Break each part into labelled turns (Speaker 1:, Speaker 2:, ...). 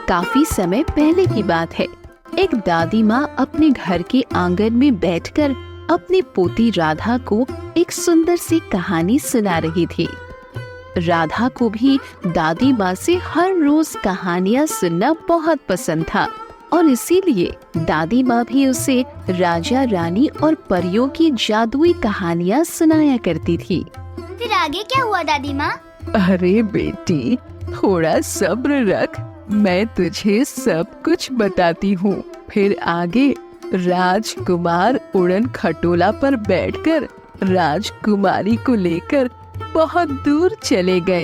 Speaker 1: काफी समय पहले की बात है। एक दादी माँ अपने घर के आंगन में बैठकर अपनी पोती राधा को एक सुंदर सी कहानी सुना रही थी। राधा को भी दादी माँ से हर रोज कहानियाँ सुनना बहुत पसंद था और इसीलिए दादी माँ भी उसे राजा रानी और परियों की जादुई कहानियाँ सुनाया करती थी।
Speaker 2: फिर आगे क्या हुआ दादी माँ?
Speaker 3: अरे बेटी, थोड़ा सब्र रख, मैं तुझे सब कुछ बताती हूँ। फिर आगे राजकुमार उड़न खटोला पर बैठकर राजकुमारी को लेकर बहुत दूर चले गए।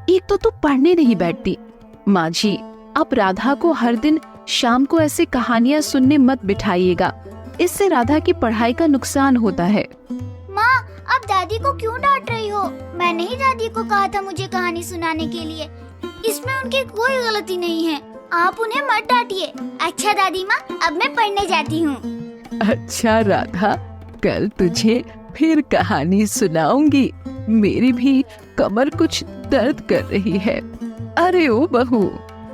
Speaker 1: एक तो तू पढ़ने नहीं बैठती। माँ जी, आप राधा को हर दिन शाम को ऐसे कहानियाँ सुनने मत बिठाइएगा, इससे राधा की पढ़ाई का नुकसान होता है।
Speaker 2: माँ, अब दादी को क्यों डांट रही हो? मैंने ही दादी को कहा था मुझे कहानी सुनाने के लिए। इसमें उनकी कोई गलती नहीं है, आप उन्हें मत डांटिए। अच्छा दादी माँ, अब मैं पढ़ने जाती हूँ।
Speaker 3: अच्छा राधा, कल तुझे फिर कहानी सुनाऊंगी। मेरी भी कमर कुछ दर्द कर रही है। अरे ओ बहू,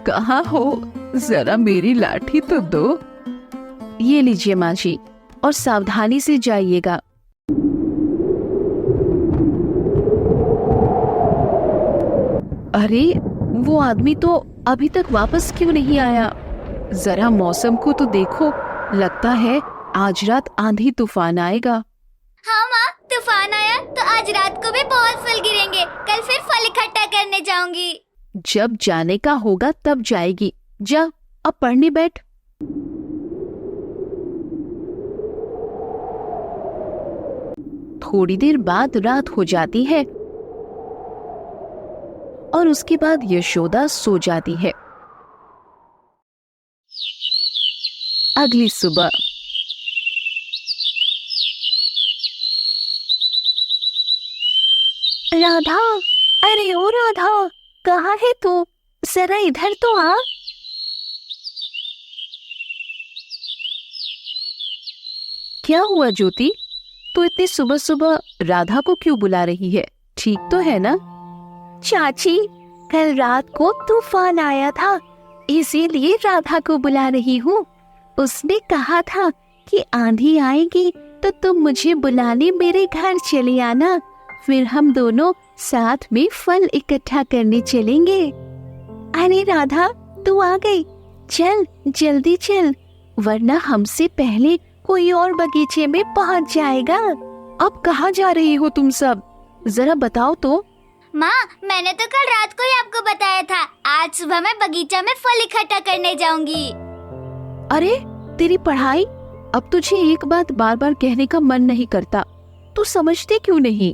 Speaker 3: कहाँ हो? जरा मेरी लाठी तो दो।
Speaker 1: ये लीजिए माँ जी, और सावधानी से जाइएगा। अरे, वो आदमी तो अभी तक वापस क्यों नहीं आया? जरा मौसम को तो देखो, लगता है आज रात आंधी तूफान आएगा।
Speaker 2: हाँ माँ, तूफान आया तो आज रात को भी बहुत फल गिरेंगे। कल फिर फल इकट्ठा करने जाऊंगी।
Speaker 1: जब जाने का होगा तब जाएगी। जा, अब पढ़ने बैठ। थोड़ी देर बाद रात हो जाती है और उसके बाद यशोदा सो जाती है। अगली सुबह राधा, अरे ओ राधा, कहाँ है तू? जरा इधर तो आ। क्या हुआ ज्योति? तू इतनी सुबह सुबह राधा को क्यों बुला रही है? ठीक तो है ना? चाची, कल रात को तूफान आया था, इसीलिए राधा को बुला रही हूँ। उसने कहा था कि आंधी आएगी तो तुम मुझे बुलाने मेरे घर चले आना, फिर हम दोनों साथ में फल इकट्ठा करने चलेंगे। अरे राधा, तू आ गई। चल जल्दी चल, वरना हमसे पहले कोई और बगीचे में पहुंच जाएगा। अब कहाँ जा रही हो तुम सब? जरा बताओ तो।
Speaker 2: माँ, मैंने तो कल रात को ही आपको बताया था, आज सुबह मैं बगीचा में फल इकट्ठा करने जाऊंगी।
Speaker 1: अरे, तेरी पढ़ाई? अब तुझे एक बात बार बार कहने का मन नहीं करता, तू समझते क्यों नहीं?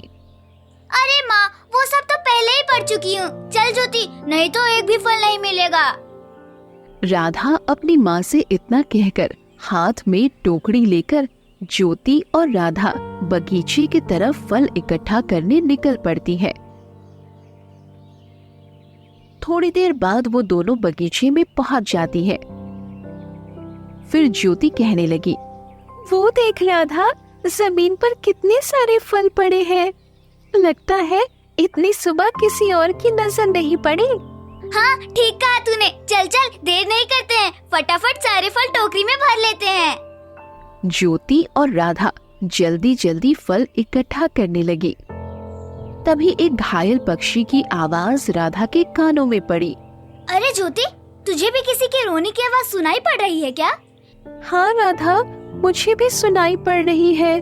Speaker 2: अरे माँ, वो सब तो पहले ही पढ़ चुकी हूँ। चल ज्योति, नहीं तो एक भी फल नहीं मिलेगा।
Speaker 1: राधा अपनी माँ से इतना कहकर हाथ में टोकरी लेकर ज्योति और राधा बगीचे की तरफ फल इकट्ठा करने निकल पड़ती है। थोड़ी देर बाद वो दोनों बगीचे में पहुंच जाती है। फिर ज्योति कहने लगी, वो देख राधा, जमीन पर कितने सारे फल पड़े हैं। लगता है इतनी सुबह किसी और की नजर नहीं पड़ी।
Speaker 2: हाँ, ठीक कहा तूने। चल चल, देर नहीं करते हैं, फटाफट सारे फल टोकरी में भर लेते हैं।
Speaker 1: ज्योति और राधा जल्दी जल्दी फल इकट्ठा करने लगी। तभी एक घायल पक्षी की आवाज राधा के कानों में पड़ी।
Speaker 2: अरे ज्योति, तुझे भी किसी के रोने की आवाज सुनाई पड़ रही है क्या?
Speaker 1: हाँ राधा, मुझे भी सुनाई पड़ रही है।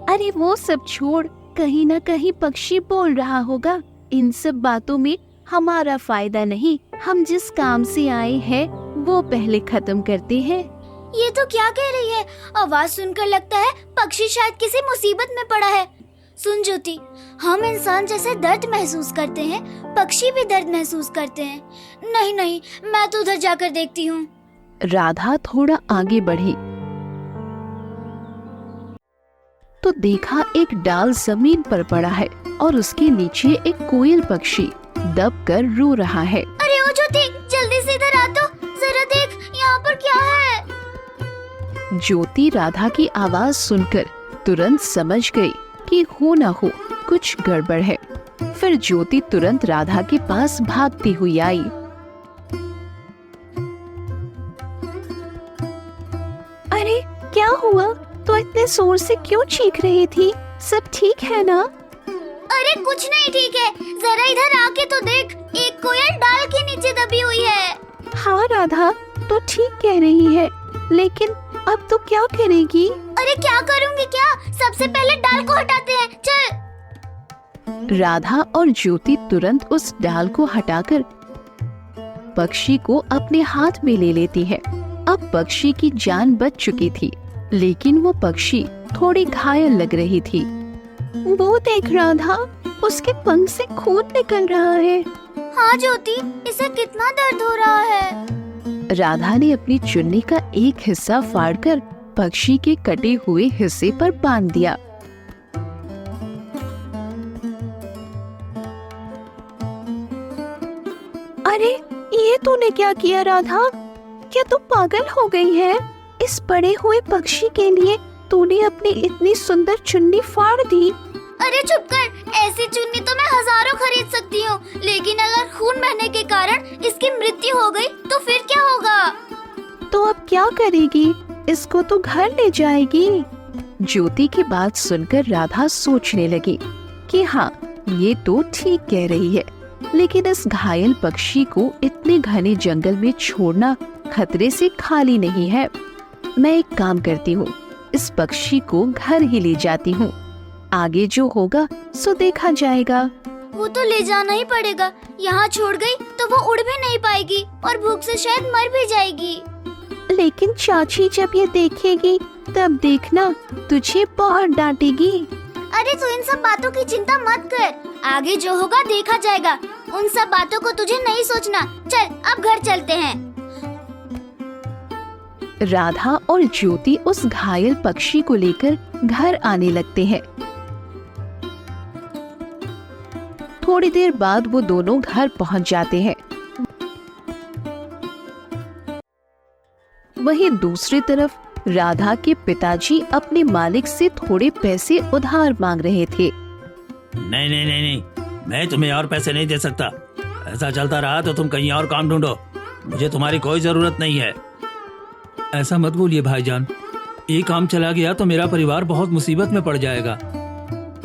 Speaker 1: अरे वो सब छोड़, कहीं न कहीं पक्षी बोल रहा होगा। इन सब बातों में हमारा फायदा नहीं, हम जिस काम से आए हैं वो पहले खत्म करते हैं।
Speaker 2: ये तो क्या कह रही है? आवाज सुनकर लगता है पक्षी शायद किसी मुसीबत में पड़ा है। सुन ज्योति, हम इंसान जैसे दर्द महसूस करते हैं, पक्षी भी दर्द महसूस करते हैं। नहीं नहीं, मैं तो उधर जाकर देखती हूँ।
Speaker 1: राधा थोड़ा आगे बढ़ी तो देखा एक डाल जमीन पर पड़ा है और उसके नीचे एक कोयल पक्षी दब कर रो रहा है।
Speaker 2: अरे ओ ज्योति, जल्दी से इधर आ तो, जरा देख यहाँ पर क्या है।
Speaker 1: ज्योति राधा की आवाज सुनकर तुरंत समझ गई कि हो ना हो कुछ गड़बड़ है। फिर फिर ज्योति तुरंत राधा के पास भागती हुई आई। अरे क्या हुआ? तो इतने जोर से क्यों चीख रही थी? सब ठीक है ना?
Speaker 2: अरे कुछ नहीं ठीक है, जरा इधर आके तो देख, एक कोयल डाल के नीचे दबी हुई है।
Speaker 1: हाँ राधा, तो ठीक कह रही है, लेकिन अब तो क्या करेगी?
Speaker 2: अरे क्या करूँगी क्या? सबसे पहले डाल को हटाते हैं, चल।
Speaker 1: राधा और ज्योति तुरंत उस डाल को हटाकर पक्षी को अपने हाथ में ले लेती है। अब पक्षी की जान बच चुकी थी, लेकिन वो पक्षी थोड़ी घायल लग रही थी। वो देख राधा, उसके पंख से खून निकल रहा है।
Speaker 2: हाँ ज्योति, इसे कितना दर्द हो रहा है।
Speaker 1: राधा ने अपनी चुन्नी का एक हिस्सा फाड़कर पक्षी के कटे हुए हिस्से पर बांध दिया। अरे ये तूने क्या किया राधा? क्या तू पागल हो गई है? इस पड़े हुए पक्षी के लिए तूने अपनी इतनी सुंदर चुन्नी फाड़ दी।
Speaker 2: अरे चुप कर, ऐसी चुन्नी तो मैं हजारों खरीद सकती हूँ, लेकिन अगर खून बहने के कारण इसकी मृत्यु हो गई तो फिर क्या होगा?
Speaker 1: तो अब क्या करेगी? इसको तो घर ले जाएगी। ज्योति की बात सुनकर राधा सोचने लगी कि हाँ, ये तो ठीक कह रही है, लेकिन इस घायल पक्षी को इतने घने जंगल में छोड़ना खतरे से खाली नहीं है। मैं एक काम करती हूँ, इस पक्षी को घर ही ले जाती हूँ। आगे जो होगा सो देखा जाएगा।
Speaker 2: वो तो ले जाना ही पड़ेगा, यहाँ छोड़ गई तो वो उड़ भी नहीं पाएगी और भूख से शायद मर भी जाएगी।
Speaker 1: लेकिन चाची जब ये देखेगी तब देखना, तुझे बहुत डांटेगी।
Speaker 2: अरे तू इन सब बातों की चिंता मत कर, आगे जो होगा देखा जाएगा। उन सब बातों को तुझे नहीं सोचना। चल अब घर चलते हैं।
Speaker 1: राधा और ज्योति उस घायल पक्षी को लेकर घर आने लगते हैं। थोड़ी देर बाद वो दोनों घर पहुंच जाते हैं। वहीं दूसरी तरफ राधा के पिताजी अपने मालिक से थोड़े पैसे उधार मांग रहे थे।
Speaker 4: नहीं नहीं नहीं नहीं, मैं तुम्हें और पैसे नहीं दे सकता। ऐसा चलता रहा तो तुम कहीं और काम ढूंढो, मुझे तुम्हारी कोई जरूरत नहीं है। ऐसा मत बोलिए भाईजान, ये काम चला गया तो मेरा परिवार बहुत मुसीबत में पड़ जाएगा।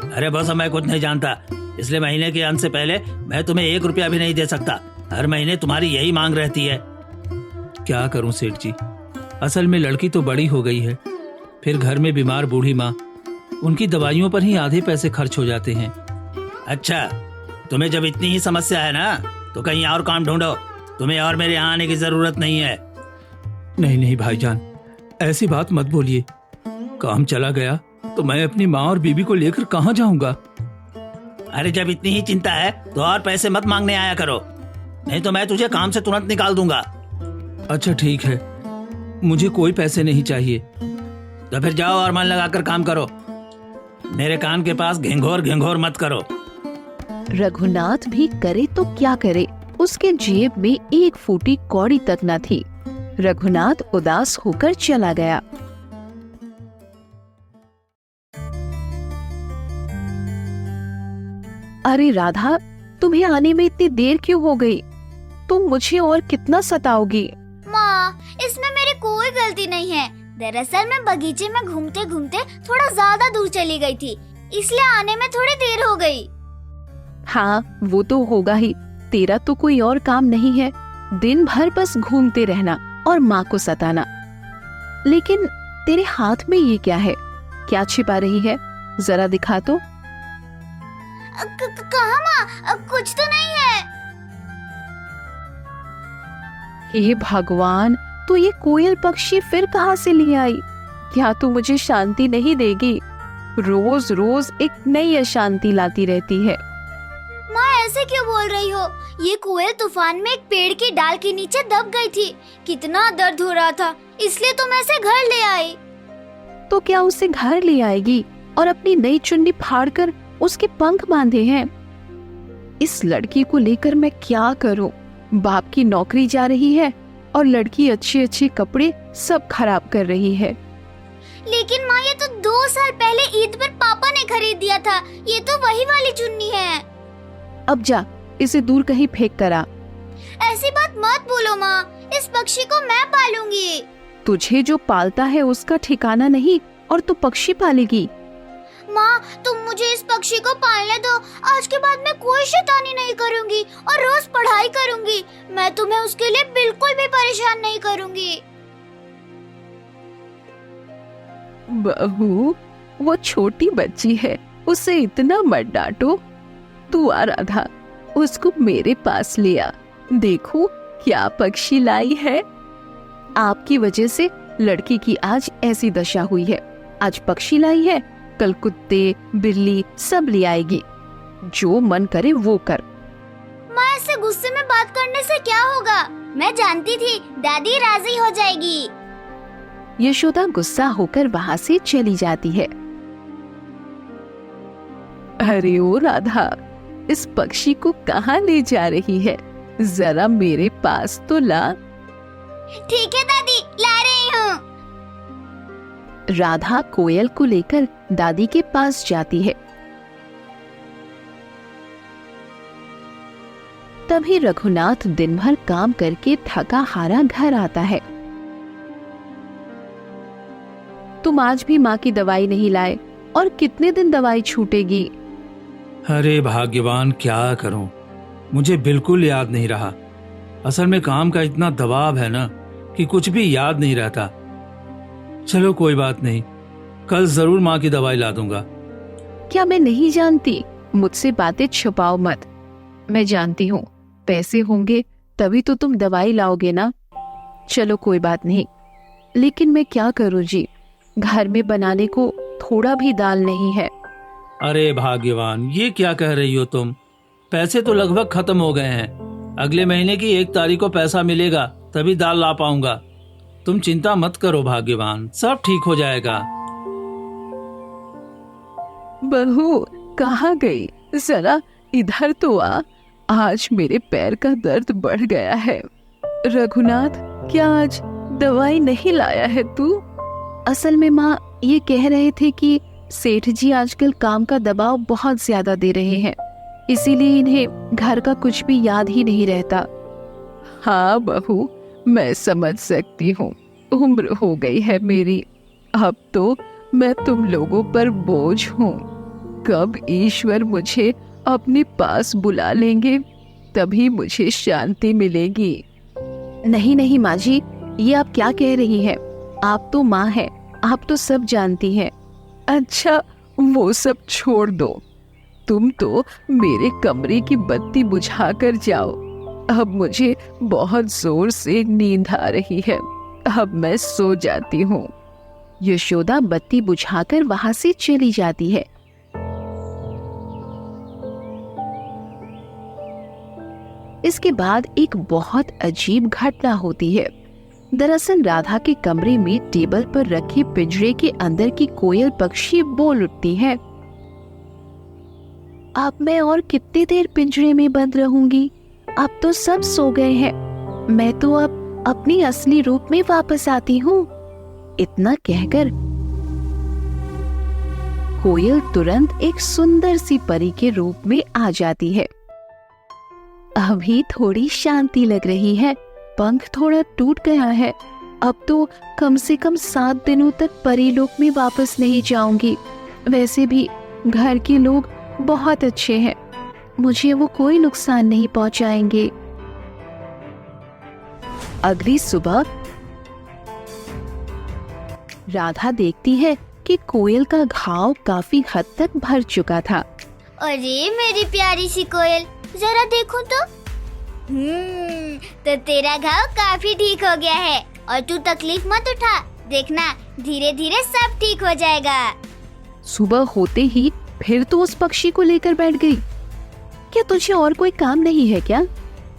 Speaker 4: अरे बस मैं कुछ नहीं जानता, इसलिए महीने के अंत से पहले मैं तुम्हें 1 रुपया भी नहीं दे सकता। हर महीने तुम्हारी यही मांग रहती है। क्या करूं सेठ जी, असल में लड़की तो बड़ी हो गई है, फिर घर में बीमार बूढ़ी माँ, उनकी दवाइयों पर ही आधे पैसे खर्च हो जाते हैं। अच्छा, तुम्हें जब इतनी ही समस्या है ना तो कहीं और काम ढूंढो, तुम्हें और मेरे यहाँ आने की जरूरत नहीं है। नहीं नहीं भाईजान, ऐसी बात मत बोलिए। काम चला गया तो मैं अपनी माँ और बीबी को लेकर कहाँ जाऊंगा। अरे जब इतनी ही चिंता है तो और पैसे मत मांगने आया करो, नहीं तो मैं तुझे काम से तुरंत निकाल दूंगा। अच्छा ठीक है, मुझे कोई पैसे नहीं चाहिए। तो फिर जाओ और मन लगाकर काम करो, मेरे कान के पास घिंघोर घिंघोर मत करो।
Speaker 1: रघुनाथ भी करे तो क्या करे, उसके जेब में 1 फूटी कौड़ी तक न थी। रघुनाथ उदास होकर चला गया। अरे राधा, तुम्हें आने में इतनी देर क्यों हो गई? तुम मुझे और कितना सताओगी?
Speaker 2: माँ, इसमें मेरी कोई गलती नहीं है। दरअसल मैं बगीचे में घूमते घूमते थोड़ा ज्यादा दूर चली गई थी, इसलिए आने में थोड़ी देर हो गई।
Speaker 1: हाँ, वो तो होगा ही। तेरा तो कोई और काम नहीं है, दिन भर बस घूमते रहना और माँ को सताना। लेकिन तेरे हाथ में ये क्या है? क्या छिपा रही है? जरा दिखा तो।
Speaker 2: कहाँ माँ, कुछ तो नहीं है।
Speaker 1: हे भगवान, तो ये कोयल पक्षी फिर कहाँ से ले आई? क्या तू मुझे शांति नहीं देगी? रोज रोज एक नई अशांति लाती रहती है।
Speaker 2: माँ ऐसे क्यों बोल रही हो? ये कोयल तूफान में एक पेड़ की डाल के नीचे दब गई थी, कितना दर्द हो रहा था, इसलिए तो मैं इसे घर ले आई।
Speaker 1: तो क्या उसे घर ले आएगी और अपनी नई चुन्नी फाड़कर उसके पंख बांधे हैं? इस लड़की को लेकर मैं क्या करूं? बाप की नौकरी जा रही है और लड़की अच्छे अच्छे कपड़े सब खराब कर रही है।
Speaker 2: लेकिन माँ, ये तो 2 साल पहले ईद पर पापा ने खरीद दिया था, ये तो वही वाली चुन्नी है।
Speaker 1: अब जा, इसे दूर कहीं फेंक कर आ।
Speaker 2: ऐसी बात मत बोलो माँ, इस पक्षी को मैं पालूंगी।
Speaker 1: तुझे जो पालता है उसका ठिकाना नहीं और तू पक्षी पालेगी।
Speaker 2: माँ तुम मुझे इस पक्षी को पालने दो, आज के बाद मैं कोई शैतानी नहीं करूँगी और रोज पढ़ाई करूँगी। मैं तुम्हें उसके लिए बिल्कुल भी परेशान नहीं करूँगी।
Speaker 3: बहू, वो छोटी बच्ची है, उसे इतना मत डांटो। तू आ राधा, उसको मेरे पास ले आ। देखो क्या पक्षी लाई है।
Speaker 1: आपकी वजह से लड़की की आज ऐसी दशा हुई है। आज पक्षी लाई है, कल कुत्ते बिल्ली सब ले आएगी। जो मन करे वो कर।
Speaker 2: माँ ऐसे गुस्से में बात करने से क्या होगा? मैं जानती थी दादी राजी हो जाएगी।
Speaker 1: यशोदा गुस्सा होकर वहाँ से चली जाती है।
Speaker 3: अरे ओ राधा, इस पक्षी को कहाँ ले जा रही है? जरा मेरे पास तो ला।
Speaker 2: ठीक है दादी, ला रही हूँ।
Speaker 1: राधा कोयल को लेकर दादी के पास जाती है। तभी रघुनाथ दिन भर काम करके थका हारा घर आता है। तुम आज भी माँ की दवाई नहीं लाए, और कितने दिन दवाई छूटेगी?
Speaker 4: अरे भाग्यवान, क्या करूं, मुझे बिल्कुल याद नहीं रहा। असल में काम का इतना दबाव है ना कि कुछ भी याद नहीं रहता। चलो कोई बात नहीं, कल जरूर माँ की दवाई ला दूंगा।
Speaker 1: क्या मैं नहीं जानती? मुझसे बातें छुपाओ मत। मैं जानती हूँ, पैसे होंगे तभी तो तुम दवाई लाओगे ना। चलो कोई बात नहीं, लेकिन मैं क्या करूँ जी, घर में बनाने को थोड़ा भी दाल नहीं है।
Speaker 4: अरे भाग्यवान, ये क्या कह रही हो तुम? पैसे तो लगभग खत्म हो गए हैं। अगले महीने की 1 तारीख को पैसा मिलेगा, तभी दाल ला पाऊंगा। तुम चिंता मत करो भाग्यवान, सब ठीक हो जाएगा।
Speaker 3: बहू कहाँ गई? जरा इधर तो आ, आज मेरे पैर का दर्द बढ़ गया है। रघुनाथ, क्या आज दवाई नहीं लाया है तू?
Speaker 1: असल में माँ ये कह रहे थे कि सेठ जी आजकल काम का दबाव बहुत ज्यादा दे रहे हैं, इसीलिए इन्हें घर का कुछ भी याद ही नहीं रहता।
Speaker 3: हाँ बहू, मैं समझ सकती हूँ, उम्र हो गई है मेरी, अब तो मैं तुम लोगों पर बोझ हूँ। कब ईश्वर मुझे अपने पास बुला लेंगे, तभी मुझे शांति मिलेगी।
Speaker 1: नहीं नहीं माँ जी, ये आप क्या कह रही हैं? आप तो माँ हैं, आप तो सब जानती हैं।
Speaker 3: अच्छा वो सब छोड़ दो, तुम तो मेरे कमरे की बत्ती बुझा कर जाओ। अब मुझे बहुत जोर से नींद आ रही है, अब मैं सो जाती हूँ।
Speaker 1: यशोदा बत्ती बुझाकर वहां से चली जाती है। इसके बाद एक बहुत अजीब घटना होती है। दरअसल राधा के कमरे में टेबल पर रखे पिंजरे के अंदर की कोयल पक्षी बोल उठती है। अब मैं और कितनी देर पिंजरे में बंद रहूंगी? अब तो सब सो गए हैं, मैं तो अब अपनी असली रूप में वापस आती हूँ। इतना कहकर कोयल तुरंत एक सुंदर सी परी के रूप में आ जाती है। अभी थोड़ी शांति लग रही है, पंख थोड़ा टूट गया है। अब तो कम से कम 7 दिनों तक परी लोक में वापस नहीं जाऊंगी। वैसे भी घर के लोग बहुत अच्छे हैं, मुझे वो कोई नुकसान नहीं पहुंचाएंगे। अगली सुबह राधा देखती है कि कोयल का घाव काफी हद तक भर चुका था।
Speaker 2: अरे मेरी प्यारी सी कोयल, जरा देखो तो तेरा घाव काफी ठीक हो गया है। और तू तकलीफ मत उठा, देखना धीरे धीरे सब ठीक हो जाएगा।
Speaker 1: सुबह होते ही फिर तो उस पक्षी को लेकर बैठ गई। क्या तुझे और कोई काम नहीं है क्या?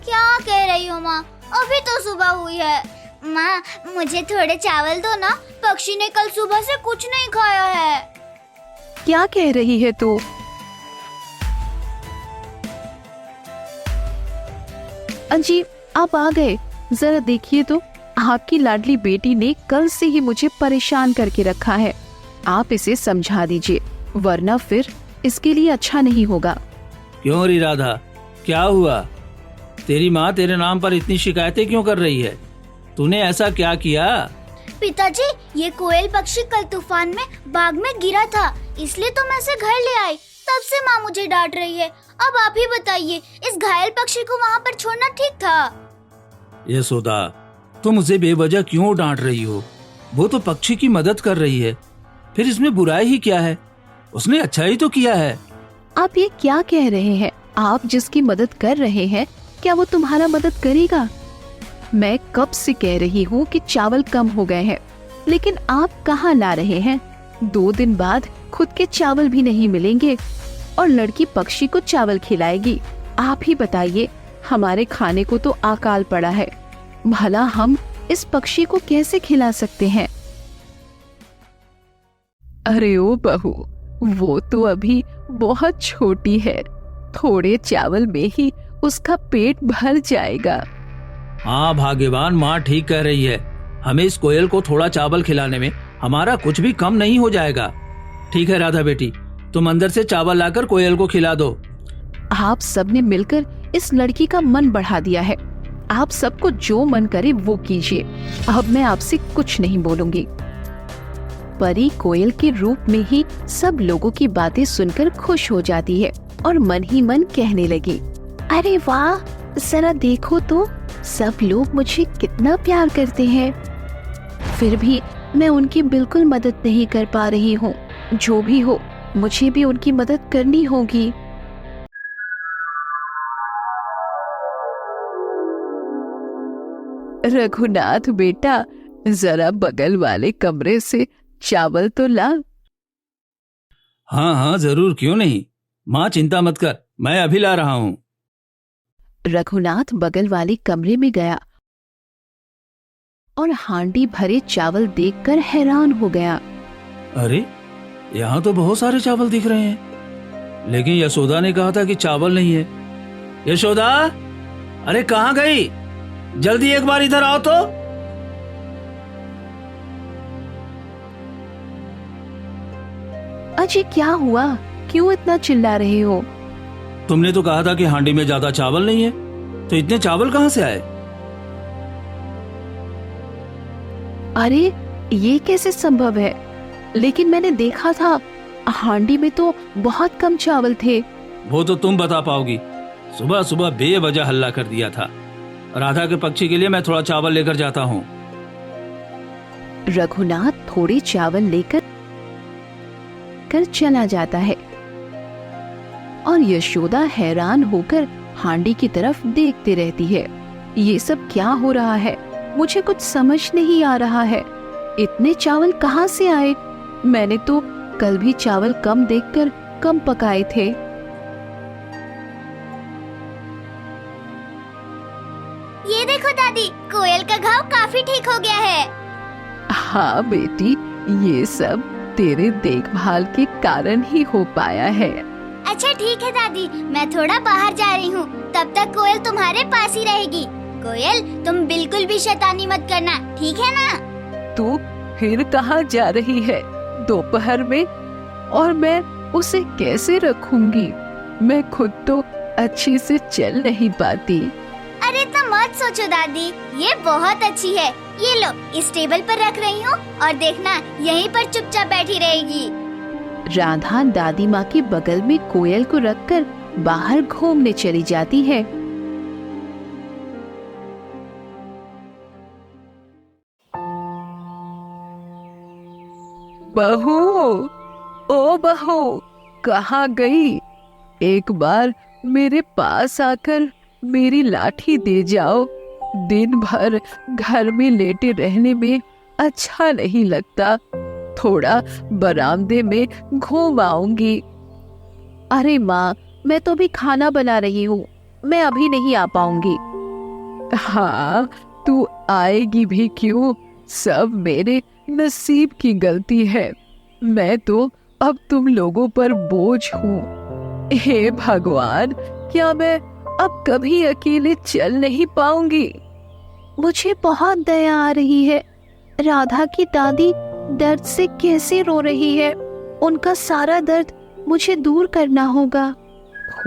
Speaker 2: क्या कह रही हो माँ, अभी तो सुबह हुई है। माँ मुझे थोड़े चावल दो ना, पक्षी ने कल सुबह से कुछ नहीं खाया है।
Speaker 1: क्या कह रही है तू? अजी आप आ गए, जरा देखिए तो, आपकी लाडली बेटी ने कल से ही मुझे परेशान करके रखा है। आप इसे समझा दीजिए, वरना फिर इसके लिए अच्छा नहीं होगा।
Speaker 4: क्यों री राधा, क्या हुआ? तेरी माँ तेरे नाम पर इतनी शिकायतें क्यों कर रही है? तूने ऐसा क्या किया?
Speaker 2: पिताजी, ये कोयल पक्षी कल तूफान में बाग में गिरा था, इसलिए तो मैं इसे घर ले आई। तब से माँ मुझे डांट रही है। अब आप ही बताइए, इस घायल पक्षी को वहाँ पर छोड़ना ठीक था?
Speaker 4: यशोदा, तुम उसे बेवजह क्यों डांट रही हो? वो तो पक्षी की मदद कर रही है, फिर इसमें बुराई ही क्या है? उसने अच्छा ही तो किया है।
Speaker 1: आप ये क्या कह रहे हैं? आप जिसकी मदद कर रहे हैं, क्या वो तुम्हारा मदद करेगा? मैं कब से कह रही हूँ कि चावल कम हो गए हैं, लेकिन आप कहाँ ला रहे हैं? 2 दिन बाद खुद के चावल भी नहीं मिलेंगे और लड़की पक्षी को चावल खिलाएगी। आप ही बताइए, हमारे खाने को तो अकाल पड़ा है, भला हम इस पक्षी को कैसे खिला सकते हैं?
Speaker 3: अरे ओ बहू, वो तो अभी बहुत छोटी है, थोड़े चावल में ही उसका पेट भर जाएगा।
Speaker 4: हाँ भाग्यवान माँ ठीक कह रही है। हमें इस कोयल को थोड़ा चावल खिलाने में हमारा कुछ भी कम नहीं हो जाएगा। ठीक है राधा बेटी, तुम अंदर से चावल लाकर कोयल को खिला दो।
Speaker 1: आप सबने मिलकर इस लड़की का मन बढ़ा दिया है। आप सबको जो मन करे वो कीजिए। अब मैं आपसे कुछ नहीं बोलूंगी। परी कोयल के रूप में ही सब लोगों की बातें सुनकर खुश हो जाती है और मन ही मन कहने लगी, अरे वाह, जरा देखो तो, सब लोग मुझे कितना प्यार करते हैं। फिर भी मैं उनकी बिल्कुल मदद नहीं कर पा रही हूँ। जो भी हो, मुझे भी उनकी मदद करनी होगी।
Speaker 3: रघुनाथ बेटा, जरा बगल वाले कमरे से चावल तो ला।
Speaker 4: हाँ हाँ जरूर, क्यों नहीं। माँ चिंता मत कर, मैं अभी ला रहा हूँ।
Speaker 1: रघुनाथ बगल वाले कमरे में गया और हांडी भरे चावल देखकर हैरान हो गया।
Speaker 4: अरे, यहाँ तो बहुत सारे चावल दिख रहे हैं, लेकिन यशोदा ने कहा था कि चावल नहीं है। यशोदा, अरे कहाँ गई? जल्दी एक बार इधर आओ तो।
Speaker 1: अजय, क्या हुआ? क्यों इतना चिल्ला रहे हो?
Speaker 4: तुमने तो कहा था कि हांडी में ज्यादा चावल नहीं है, तो इतने चावल कहाँ से आए?
Speaker 1: अरे, ये कैसे संभव है? लेकिन मैंने देखा था, हांडी में तो बहुत कम चावल थे।
Speaker 4: वो तो तुम बता पाओगी। सुबह सुबह बेवजह हल्ला कर दिया था। राधा के पक्षी के लिए मैं थोड़ा चावल लेकर जाता हूँ।
Speaker 1: रघुनाथ थोड़े चावल लेकर चला जाता है और यशोदा हैरान होकर हांडी की तरफ देखते रहती है। ये सब क्या हो रहा है? मुझे कुछ समझ नहीं आ रहा है। इतने चावल कहाँ से आए? मैंने तो कल भी चावल कम देखकर कम पकाए थे।
Speaker 2: ये देखो दादी, कोयल का घाव काफी ठीक हो गया है।
Speaker 3: हाँ बेटी, ये सब तेरे देखभाल के कारण ही हो पाया है।
Speaker 2: अच्छा ठीक है दादी, मैं थोड़ा बाहर जा रही हूँ, तब तक कोयल तुम्हारे पास ही रहेगी। कोयल, तुम बिल्कुल भी शैतानी मत करना, ठीक है ना?
Speaker 3: तू फिर कहाँ जा रही है दोपहर में? और मैं उसे कैसे रखूंगी? मैं खुद तो अच्छे से चल नहीं पाती।
Speaker 2: अरे इतना मत सोचो दादी, ये बहुत अच्छी है। ये लो, इस टेबल पर रख रही हूँ और देखना, यहीं पर चुपचाप बैठी रहेगी।
Speaker 1: राधा दादी माँ के बगल में कोयल को रखकर बाहर घूमने चली जाती है।
Speaker 3: बहू, ओ बहू, कहाँ गई? एक बार मेरे पास आकर मेरी लाठी दे जाओ। दिन भर घर में लेटे रहने में अच्छा नहीं लगता। थोड़ा बरामदे में घूम आऊंगी।
Speaker 1: अरे माँ, मैं तो अभी खाना बना रही हूँ, मैं अभी नहीं आ पाऊंगी।
Speaker 3: हाँ, तू आएगी भी क्यों? सब मेरे नसीब की गलती है। मैं तो अब तुम लोगों पर बोझ हूँ। हे भगवान, क्या मैं अब कभी अकेले चल नहीं पाऊंगी?
Speaker 1: मुझे बहुत दया आ रही है। राधा की दादी दर्द से कैसे रो रही है। उनका सारा दर्द मुझे दूर करना होगा।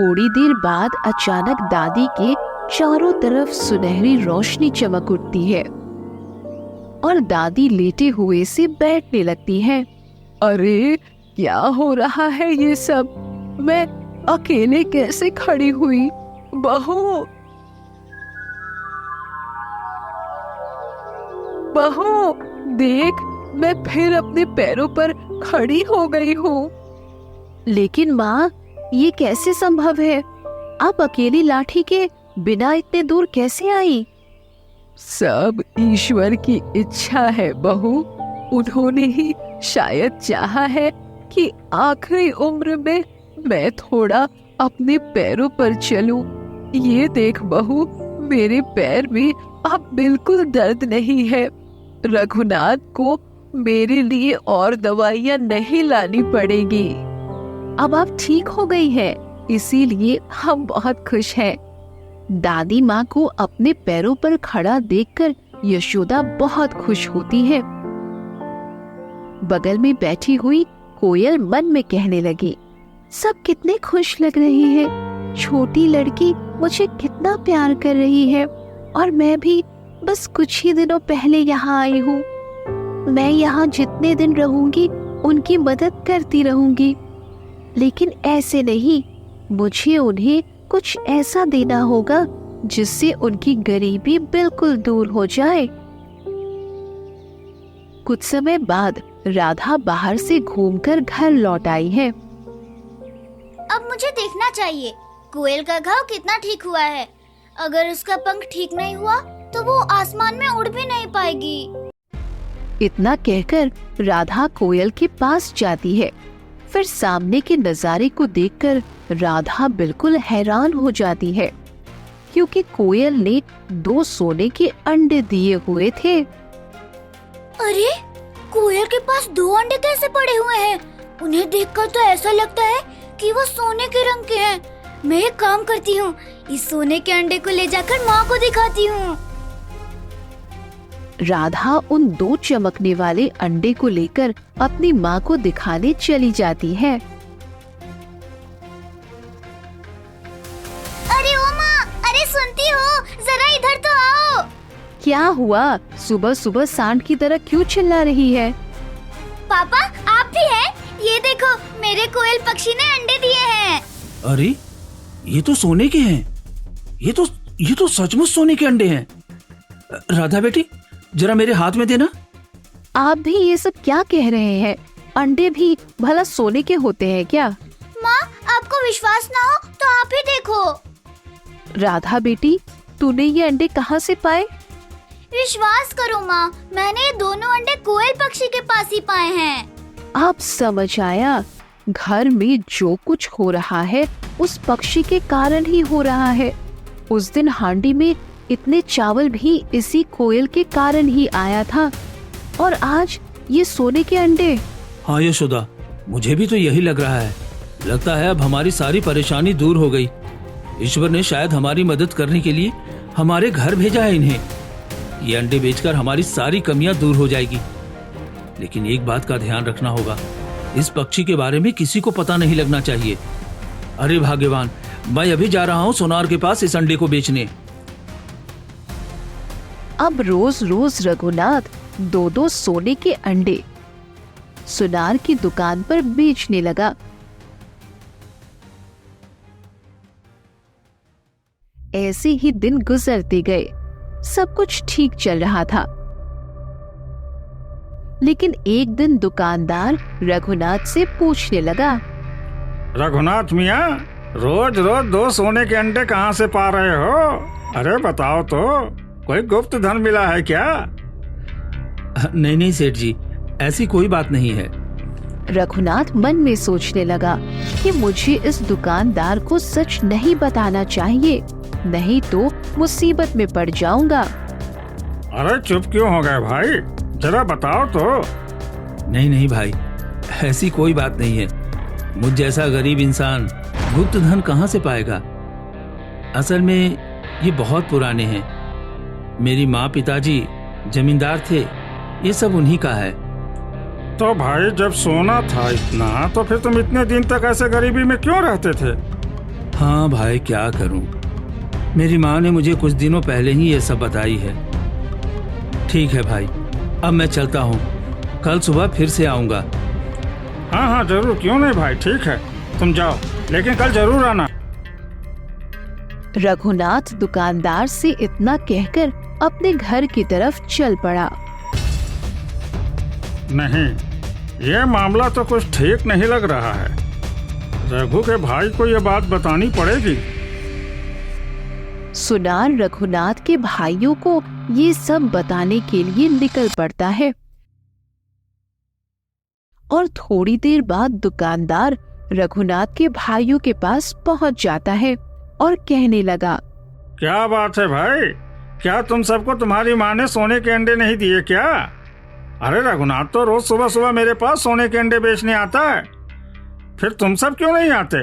Speaker 1: थोड़ी देर बाद अचानक दादी के चारों तरफ सुनहरी रोशनी चमक उठती है और दादी लेटे हुए से बैठने लगती है।
Speaker 3: अरे क्या हो रहा है ये सब? मैं अकेले कैसे खड़ी हुई? बहू, बहू देख, मैं फिर अपने पैरों पर खड़ी हो गई हूँ।
Speaker 1: लेकिन माँ, ये कैसे संभव है? आप अकेली लाठी के बिना इतने दूर कैसे आई?
Speaker 3: सब ईश्वर की इच्छा है बहू। उन्होंने ही शायद चाहा है कि आखिरी उम्र में मैं थोड़ा अपने पैरों पर चलूं। ये देख बहू, मेरे पैर में अब बिल्कुल दर्द नहीं है। रघुनाथ को मेरे लिए और दवाइयाँ नहीं लानी पड़ेगी।
Speaker 1: अब आप ठीक हो गई हैं, इसीलिए हम बहुत खुश हैं। दादी माँ को अपने पैरों पर खड़ा देखकर यशोदा बहुत खुश होती है। बगल में बैठी हुई कोयल मन में कहने लगी, सब कितने खुश लग रहे हैं। छोटी लड़की मुझे कितना प्यार कर रही है और मैं भी बस कुछ ही दिनों पहले यहाँ आई हूँ। मैं यहाँ जितने दिन रहूंगी उनकी मदद करती रहूंगी, लेकिन ऐसे नहीं, मुझे उन्हें कुछ ऐसा देना होगा जिससे उनकी गरीबी बिल्कुल दूर हो जाए। कुछ समय बाद राधा बाहर से घूमकर घर लौट आई है।
Speaker 2: अब मुझे देखना चाहिए कोयल का घाव कितना ठीक हुआ है। अगर उसका पंख ठीक नहीं हुआ तो वो आसमान में उड़ भी नहीं पाएगी।
Speaker 1: इतना कहकर राधा कोयल के पास जाती है। फिर सामने के नजारे को देखकर राधा बिल्कुल हैरान हो जाती है, क्योंकि कोयल ने 2 सोने के अंडे दिए हुए थे।
Speaker 2: अरे, कोयल के पास 2 अंडे कैसे पड़े हुए हैं? उन्हें देखकर तो ऐसा लगता है कि वो सोने के रंग के हैं। मैं एक काम करती हूँ, इस सोने के अंडे को ले जाकर माँ को दिखाती हूँ।
Speaker 1: राधा उन 2 चमकने वाले अंडे को लेकर अपनी माँ को दिखाने चली जाती है।
Speaker 2: अरे ओ माँ, अरे सुनती हो, जरा इधर तो आओ।
Speaker 1: क्या हुआ? सुबह सुबह सांड की तरह क्यों चिल्ला रही है?
Speaker 2: पापा, आप भी हैं? ये देखो, मेरे कोयल पक्षी ने अंडे दिए हैं।
Speaker 4: अरे, ये तो सोने के हैं। ये तो सचमुच सोने के अंडे हैं। राधा बेटी, जरा मेरे हाथ में देना।
Speaker 1: आप भी ये सब क्या कह रहे हैं? अंडे भी भला सोने के होते हैं क्या?
Speaker 2: माँ, आपको विश्वास ना हो तो आप ही देखो।
Speaker 1: राधा बेटी, तूने ये अंडे कहाँ से पाए?
Speaker 2: विश्वास करो माँ, मैंने ये दोनों अंडे कोयल पक्षी के पास ही पाए हैं।
Speaker 1: आप समझ आया, घर में जो कुछ हो रहा है उस पक्षी के कारण ही हो रहा है। उस दिन हांडी में इतने चावल भी इसी कोयल के कारण ही आया था, और आज ये सोने के अंडे।
Speaker 4: हाँ यशोदा, मुझे भी तो यही लग रहा है। लगता है अब हमारी सारी परेशानी दूर हो गई। ईश्वर ने शायद हमारी मदद करने के लिए हमारे घर भेजा है इन्हें। ये अंडे बेचकर हमारी सारी कमियां दूर हो जाएगी। लेकिन एक बात का ध्यान रखना होगा, इस पक्षी के बारे में किसी को पता नहीं लगना चाहिए। अरे भाग्यवान, मैं अभी जा रहा हूँ सोनार के पास इस अंडे को बेचने।
Speaker 1: अब रोज रोज रघुनाथ 2-2 सोने के अंडे सुनार की दुकान पर बेचने लगा। ऐसे ही दिन गुजरते गए। सब कुछ ठीक चल रहा था, लेकिन एक दिन दुकानदार रघुनाथ से पूछने लगा,
Speaker 5: रघुनाथ मियाँ, रोज रोज 2 सोने के अंडे कहाँ से पा रहे हो? अरे बताओ तो, कोई गुप्त धन मिला है क्या?
Speaker 4: नहीं सेठ जी, ऐसी कोई बात नहीं है।
Speaker 1: रघुनाथ मन में सोचने लगा कि मुझे इस दुकानदार को सच नहीं बताना चाहिए, नहीं तो मुसीबत में पड़ जाऊंगा।
Speaker 5: अरे चुप क्यों हो गए भाई? जरा बताओ तो।
Speaker 4: नहीं भाई, ऐसी कोई बात नहीं है। मुझ जैसा गरीब इंसान गुप्त धन कहाँ से पाएगा? असल में ये बहुत पुराने हैं। मेरी माँ पिताजी जमींदार थे, ये सब उन्हीं का है।
Speaker 5: तो भाई, जब सोना था इतना, तो फिर तुम इतने दिन तक ऐसे गरीबी में क्यों रहते थे?
Speaker 4: हाँ भाई, क्या करूं। मेरी माँ ने मुझे कुछ दिनों पहले ही ये सब बताई है। ठीक है भाई, अब मैं चलता हूँ, कल सुबह फिर से आऊंगा।
Speaker 5: हाँ हाँ जरूर, क्यों नहीं भाई, ठीक है तुम जाओ, लेकिन कल जरूर आना।
Speaker 1: रघुनाथ दुकानदार से इतना कहकर अपने घर की तरफ चल पड़ा।
Speaker 5: नहीं, ये मामला तो कुछ ठीक नहीं लग रहा है। रघु के भाई को ये बात बतानी पड़ेगी।
Speaker 1: सुनार रघुनाथ के भाइयों को ये सब बताने के लिए निकल पड़ता है और थोड़ी देर बाद दुकानदार रघुनाथ के भाइयों के पास पहुंच जाता है और कहने लगा,
Speaker 5: क्या बात है भाई, क्या तुम सबको तुम्हारी माँ ने सोने के अंडे नहीं दिए क्या? अरे रघुनाथ तो रोज सुबह सुबह मेरे पास सोने के अंडे बेचने आता है, फिर तुम सब क्यों नहीं आते?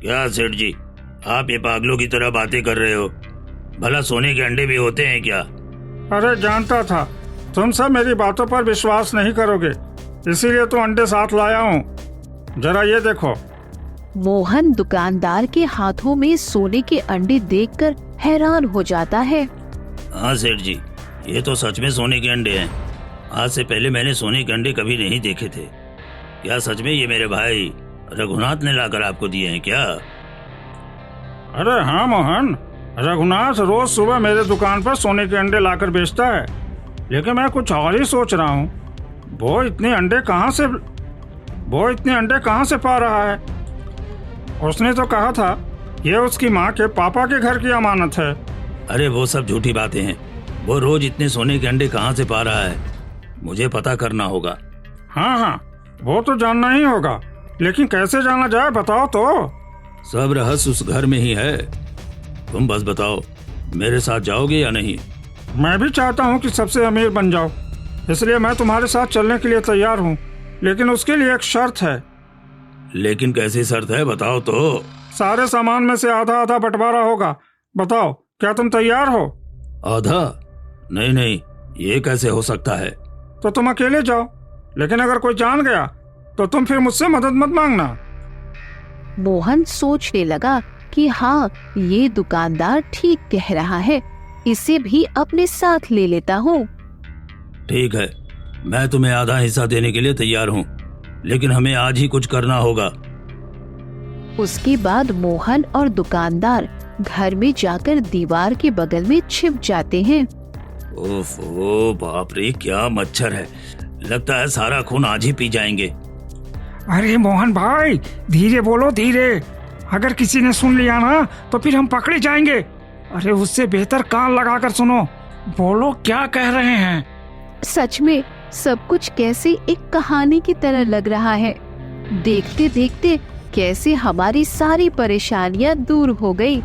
Speaker 4: क्या सेठ जी, आप ये पागलों की तरह बातें कर रहे हो? भला सोने के अंडे भी होते हैं क्या?
Speaker 5: अरे जानता था तुम सब मेरी बातों पर विश्वास नहीं करोगे, इसीलिए तो अंडे साथ लाया हूँ। जरा ये देखो।
Speaker 1: मोहन दुकानदार के हाथों में सोने के अंडे देखकर हैरान हो जाता है।
Speaker 4: हाँ सेठ जी, ये तो सच में सोने के अंडे हैं। आज से पहले मैंने सोने के अंडे कभी नहीं देखे थे। क्या सच में ये मेरे भाई रघुनाथ ने लाकर आपको दिए हैं क्या?
Speaker 5: अरे हाँ मोहन, रघुनाथ रोज सुबह मेरे दुकान पर सोने के अंडे लाकर बेचता है, लेकिन मैं कुछ और ही सोच रहा हूँ। वो इतने अंडे कहाँ से पा रहा है? उसने तो कहा था ये उसकी माँ के पापा के घर की अमानत है।
Speaker 4: अरे वो सब झूठी बातें हैं। वो रोज इतने सोने के अंडे कहाँ से पा रहा है, मुझे पता करना होगा।
Speaker 5: हाँ हाँ, वो तो जानना ही होगा, लेकिन कैसे जाना जाए बताओ तो।
Speaker 4: सब रहस्य उस घर में ही है। तुम बस बताओ, मेरे साथ जाओगे या नहीं?
Speaker 5: मैं भी चाहता हूँ कि सबसे अमीर बन जाओ, इसलिए मैं तुम्हारे साथ चलने के लिए तैयार हूँ, लेकिन उसके लिए एक शर्त है।
Speaker 4: लेकिन कैसी शर्त है, बताओ तो।
Speaker 5: सारे सामान में से आधा आधा बंटवारा होगा। बताओ, क्या तुम तैयार हो?
Speaker 4: आधा? नहीं नहीं, ये कैसे हो सकता है?
Speaker 5: तो तुम अकेले जाओ, लेकिन अगर कोई जान गया तो तुम फिर मुझसे मदद मत मांगना।
Speaker 1: मोहन सोचने लगा कि हाँ, ये दुकानदार ठीक कह रहा है, इसे भी अपने साथ ले लेता हूँ।
Speaker 4: ठीक है, मैं तुम्हें आधा हिस्सा देने के लिए तैयार हूँ, लेकिन हमें आज ही कुछ करना होगा।
Speaker 1: उसके बाद मोहन और दुकानदार घर में जाकर दीवार के बगल में छिप जाते हैं।
Speaker 4: ओफो, बाप रे, क्या मच्छर है। लगता है सारा खून आज ही पी जाएंगे।
Speaker 5: अरे मोहन भाई, धीरे बोलो, धीरे। अगर किसी ने सुन लिया ना तो फिर हम पकड़े जाएंगे। अरे उससे बेहतर कान लगाकर सुनो, बोलो क्या कह रहे हैं।
Speaker 1: सच में सब कुछ कैसे एक कहानी की तरह लग रहा है। देखते देखते कैसे हमारी सारी परेशानियां दूर हो गई।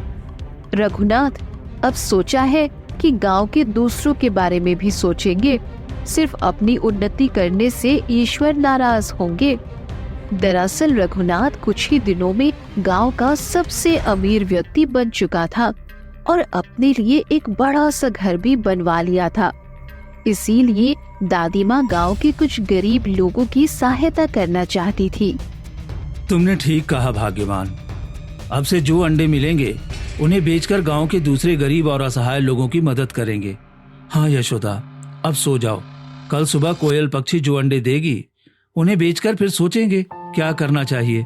Speaker 1: रघुनाथ अब सोचा है कि गांव के दूसरों के बारे में भी सोचेंगे। सिर्फ अपनी उन्नति करने से ईश्वर नाराज होंगे। दरअसल रघुनाथ कुछ ही दिनों में गांव का सबसे अमीर व्यक्ति बन चुका था और अपने लिए एक बड़ा सा घर भी बनवा लिया था। इसीलिए दादी माँ गाँव के कुछ गरीब लोगों की सहायता करना चाहती थी।
Speaker 4: तुमने ठीक कहा भाग्यवान। अब से जो अंडे मिलेंगे उन्हें बेचकर गांव के दूसरे गरीब और असहाय लोगों की मदद करेंगे। हाँ यशोदा, अब सो जाओ। कल सुबह कोयल पक्षी जो अंडे देगी उन्हें बेचकर फिर सोचेंगे क्या करना चाहिए।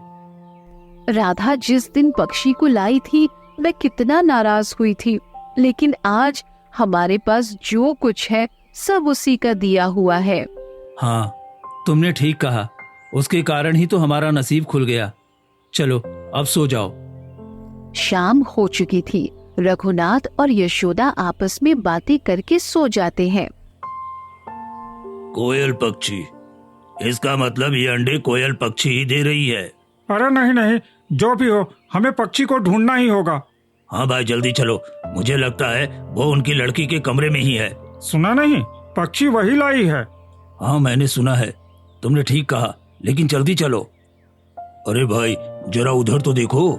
Speaker 1: राधा जिस दिन पक्षी को लाई थी वह कितना नाराज हुई थी, लेकिन आज हमारे पास जो कुछ है सब उसी का दिया हुआ है।
Speaker 4: हाँ, तुमने ठीक कहा, उसके कारण ही तो हमारा नसीब खुल गया। चलो अब सो जाओ।
Speaker 1: शाम हो चुकी थी। रघुनाथ और यशोदा आपस में बातें करके सो जाते हैं।
Speaker 4: कोयल पक्षी, इसका मतलब ये अंडे कोयल पक्षी ही दे रही है।
Speaker 5: अरे नहीं नहीं, जो भी हो हमें पक्षी को ढूंढना ही होगा।
Speaker 4: हाँ भाई, जल्दी चलो, मुझे लगता है वो उनकी लड़की के कमरे में ही है।
Speaker 5: सुना नहीं, पक्षी वही लाई है।
Speaker 4: हाँ मैंने सुना है, तुमने ठीक कहा, लेकिन जल्दी चलो। अरे भाई जरा उधर तो देखो,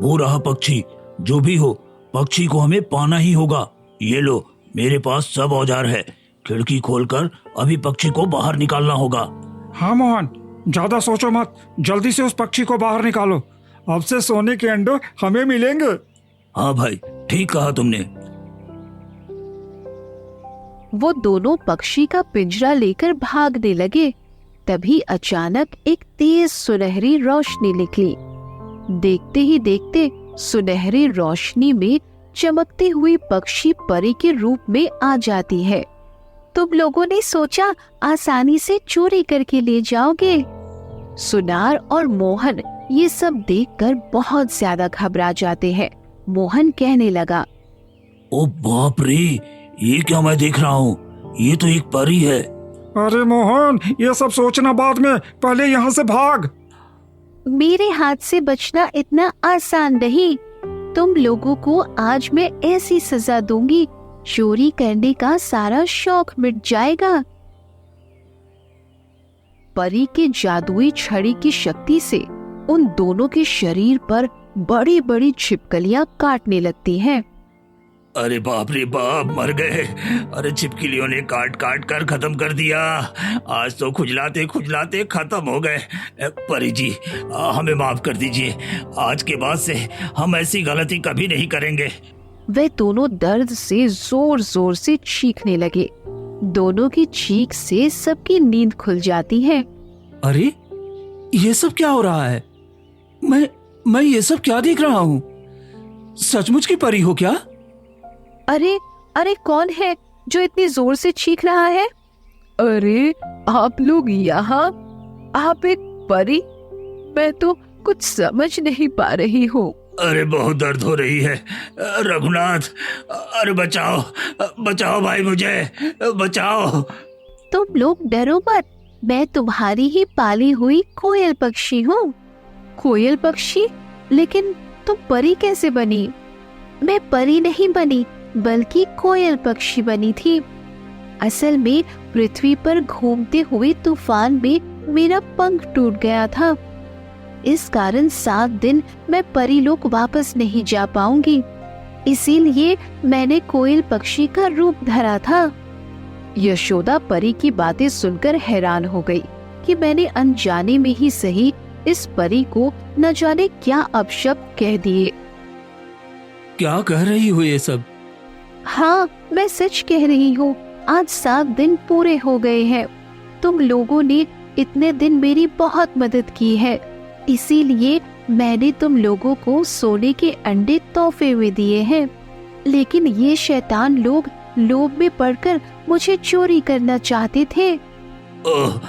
Speaker 4: वो रहा पक्षी। जो भी हो, पक्षी को हमें पाना ही होगा। ये लो, मेरे पास सब औजार है। खिड़की खोलकर अभी पक्षी को बाहर निकालना होगा।
Speaker 5: हाँ मोहन, ज्यादा सोचो मत, जल्दी से उस पक्षी को बाहर निकालो। अब से सोने के अंडे हमें मिलेंगे।
Speaker 4: हाँ भाई, ठीक कहा तुमने।
Speaker 1: वो दोनों पक्षी का पिंजरा लेकर भागने लगे। तभी अचानक एक तेज सुनहरी रोशनी निकली। देखते ही देखते सुनहरी रोशनी में चमकती हुई पक्षी परी के रूप में आ जाती है। तुम लोगों ने सोचा आसानी से चोरी करके ले जाओगे। सुनार और मोहन ये सब देखकर बहुत ज्यादा घबरा जाते हैं। मोहन कहने लगा,
Speaker 4: ओ बाप रे, ये क्या मैं देख रहा हूँ? ये तो एक परी है।
Speaker 5: अरे मोहन, ये सब सोचना बाद में, पहले यहाँ से भाग।
Speaker 1: मेरे हाथ से बचना इतना आसान नहीं। तुम लोगों को आज मैं ऐसी सजा दूंगी, चोरी करने का सारा शौक मिट जाएगा। परी के जादुई छड़ी की शक्ति से उन दोनों के शरीर पर बड़ी बड़ी छिपकलियां काटने लगती हैं।
Speaker 4: अरे बाप रे बाप, मर गए। अरे छिपकलियों ने काट काट कर खत्म कर दिया। आज तो खुजलाते खुजलाते खत्म हो गए। परी जी, हमें माफ कर दीजिए। आज के बाद से हम ऐसी गलती कभी नहीं करेंगे।
Speaker 1: वे दोनों दर्द से जोर जोर से चीखने लगे। दोनों की चीख से सबकी नींद खुल जाती है।
Speaker 4: अरे ये सब क्या हो रहा है? मैं ये सब क्या देख रहा हूँ? सचमुच की परी हो क्या?
Speaker 1: अरे अरे, कौन है जो इतनी जोर से चीख रहा है?
Speaker 3: अरे आप लोग यहाँ, आप एक परी? मैं तो कुछ समझ नहीं पा रही हूँ।
Speaker 4: अरे बहुत दर्द हो रही है रघुनाथ। अरे बचाओ बचाओ भाई, मुझे बचाओ।
Speaker 1: तुम लोग डरो मत, मैं तुम्हारी ही पाली हुई कोयल पक्षी हूँ।
Speaker 3: कोयल पक्षी?
Speaker 1: लेकिन तुम परी कैसे बनी? मैं परी नहीं बनी, बल्कि कोयल पक्षी बनी थी। असल में पृथ्वी पर घूमते हुए तूफान में मेरा पंख टूट गया था। इस कारण 7 दिन मैं परी लोक वापस नहीं जा पाऊंगी। इसीलिए मैंने कोयल पक्षी का रूप धरा था।
Speaker 3: यशोदा परी की बातें सुनकर हैरान हो गई कि मैंने अनजाने में ही सही इस परी को न जाने क्या अपशब्द कह दिए।
Speaker 4: क्या कह रही हो ये सब?
Speaker 1: हाँ, मैं सच कह रही हूँ। आज 7 दिन पूरे हो गए हैं। तुम लोगों ने इतने दिन मेरी बहुत मदद की है, इसीलिए मैंने तुम लोगों को सोने के अंडे तोहफे में दिए हैं। लेकिन ये शैतान लोग लोभ में पड़कर मुझे चोरी करना चाहते थे।
Speaker 4: ओह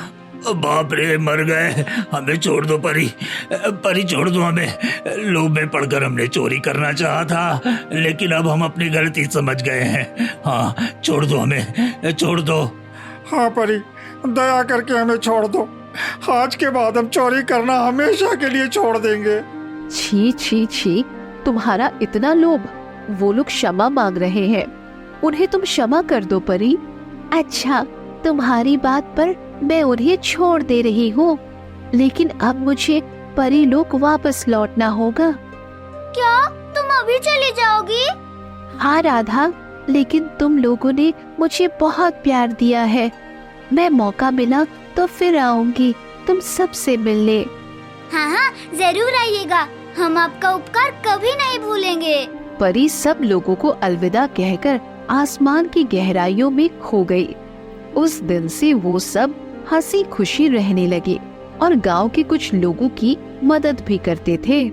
Speaker 4: बाप रे, मर गए। हमें छोड़ दो परी, परी छोड़ दो हमें। लोभ में पड़कर हमने चोरी करना चाहा था, लेकिन अब हम अपनी गलती समझ गए हैं। हाँ, छोड़ दो हमें, छोड़ दो।
Speaker 5: हाँ परी, दया करके हमें छोड़ दो। आज के बाद हम चोरी करना हमेशा के लिए छोड़ देंगे।
Speaker 3: छी छी छी, तुम्हारा इतना लोभ। वो लोग क्षमा मांग रहे हैं, उन्हें तुम क्षमा कर दो परी।
Speaker 1: अच्छा, तुम्हारी बात पर मैं उन्हें छोड़ दे रही हूँ, लेकिन अब मुझे परी लोक वापस लौटना होगा।
Speaker 2: क्या तुम अभी चली जाओगी?
Speaker 1: हाँ राधा, लेकिन तुम लोगों ने मुझे बहुत प्यार दिया है। मैं मौका मिला तो फिर आऊंगी तुम सबसे मिलने।
Speaker 2: हाँ हाँ, जरूर आइएगा। हम आपका उपकार कभी नहीं भूलेंगे।
Speaker 3: परी सब लोगों को अलविदा कहकर आसमान की गहराइयों में खो गई। उस दिन से वो सब हंसी खुशी रहने लगे और गांव के कुछ लोगों की मदद भी करते थे।